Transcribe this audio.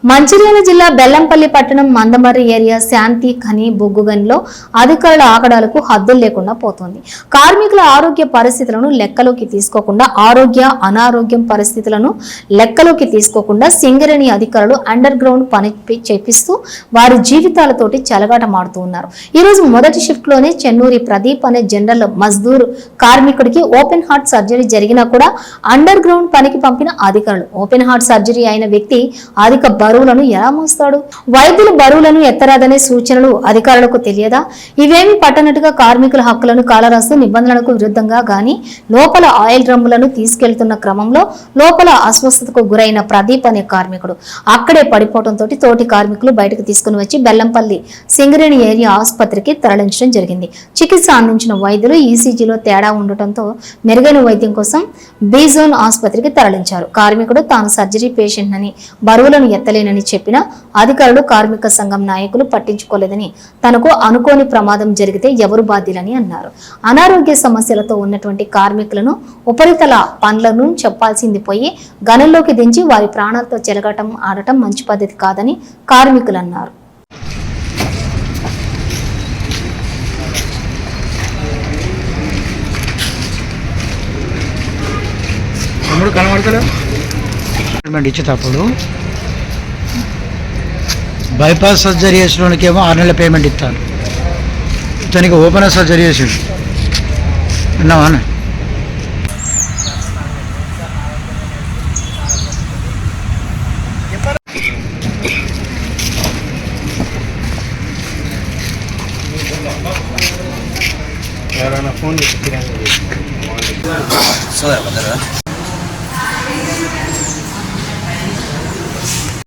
మంచిర్యాల జిల్లా బెల్లంపల్లి పట్టణం మందమర్రి ఏరియా శాంతి ఖని బొగ్గుగనిలో అధికారుల ఆగడాలకు హద్దులు లేకుండా పోతోంది. కార్మికుల ఆరోగ్య పరిస్థితులను లెక్కలోకి తీసుకోకుండా అనారోగ్యం పరిస్థితులను లెక్కలోకి తీసుకోకుండా సింగరేణి అధికారులు అండర్ గ్రౌండ్ పని చేపిస్తూ వారి జీవితాలతోటి చెలగాటమాడుతూ ఉన్నారు. ఈ రోజు మొదటి షిఫ్ట్ లోనే చెన్నూరి ప్రదీప్ అనే జనరల్ మజ్దూర్ కార్మికుడికి ఓపెన్ హార్ట్ సర్జరీ జరిగినా కూడా అండర్ గ్రౌండ్ పనికి పంపిన అధికారులు ఓపెన్ హార్ట్ సర్జరీ అయిన వ్యక్తి అధిక బరువులను ఎలా మోస్తాడు? వైద్యులు బరువులను ఎత్తరాదనే సూచనలు అధికారులకు తెలియదా? ఇవేమి పట్టనట్టుగా కార్మికుల హక్కులను కాలరాస్తూ నిబంధనలకు విరుద్ధంగా గాని లోపల ఆయిల్ డ్రమ్ములను తీసుకెళ్తున్న క్రమంలో లోపల అస్వస్థతకు గురైన ప్రదీప్ అనే కార్మికుడు అక్కడే పడిపోవడంతో తోటి కార్మికులు బయటకు తీసుకుని వచ్చి బెల్లంపల్లి సింగరేణి ఏరియా ఆసుపత్రికి తరలించడం జరిగింది. చికిత్స అందించిన వైద్యులు ఈసీజీలో తేడా ఉండటంతో మెరుగైన వైద్యం కోసం బి జోన్ ఆసుపత్రికి తరలించారు. కార్మికుడు తాను సర్జరీ పేషెంట్ అని బరువులను ఎత్తలేనని చెప్పినా అధికారులు కార్మిక సంఘం నాయకులు పట్టించుకోలేదని, తనకు అనుకోని ప్రమాదం జరిగితే ఎవరు బాధ్యులని అన్నారు. అనారోగ్య సమస్యలతో ఉన్నటువంటి కార్మికులను ఉపరితల పనులను చెప్పాల్సింది పోయి గనుల్లోకి దించి వారి ప్రాణాలతో చెలగటం ఆడటం మంచి పద్ధతి కాదని కార్మికులు అన్నారు. ఇచ్చేటప్పుడు బైపాస్ సర్జరీ చేసినోనికేమో 6 నెలల పేమెంట్ ఇస్తాను. ఇతనికి ఓపెన్ సర్జరీ చేసిండు విన్నావా? ఫోన్